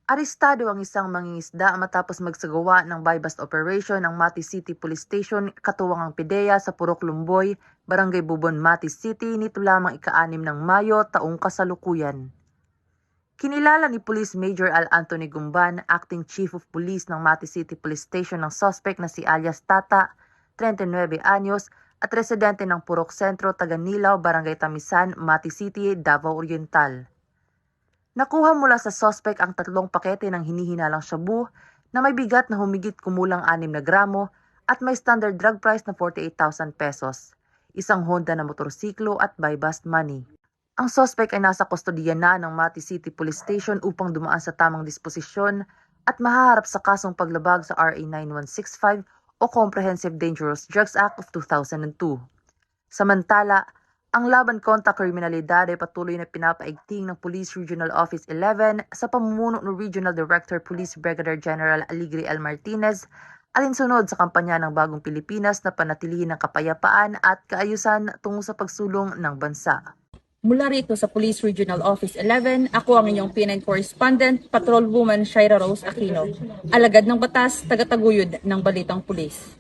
Arestado ang isang mangingisda matapos magsagawa ng buy-bust operation ng Mati City Police Station katuwang ang PIDEA sa Purok Lumboy, Barangay Bubon, Mati City nito lamang ika-6 ng Mayo taong kasalukuyan. Kinilala ni Police Major Al Anthony Gumban, Acting Chief of Police ng Mati City Police Station ng suspect na si alias Tata, 39 anyos, at residente ng Purok Sentro, Taganilaw, Barangay Tamisan, Mati City, Davao Oriental. Nakuha mula sa suspect ang 3 pakete ng hinihinalang shabu na may bigat na humigit kumulang 6 na gramo at may standard drug price na 48,000 pesos, isang Honda na motorsiklo at buy-bust money. Ang suspect ay nasa kustodiya na ng Mati City Police Station upang dumaan sa tamang disposisyon at mahaharap sa kasong paglabag sa RA 9165 o Comprehensive Dangerous Drugs Act of 2002. Samantala, ang laban kontra kriminalidad ay patuloy na pinapaigting ng Police Regional Office 11 sa pamumuno ng Regional Director Police Brigadier General Aligre L. Martinez, alinsunod sa kampanya ng Bagong Pilipinas na panatilihin ang kapayapaan at kaayusan tungo sa pagsulong ng bansa. Mula rito sa Police Regional Office 11, ako ang inyong PNN Correspondent, Patrolwoman Shaira Rose Aquino, alagad ng batas, tagataguyod ng Balitang Pulis.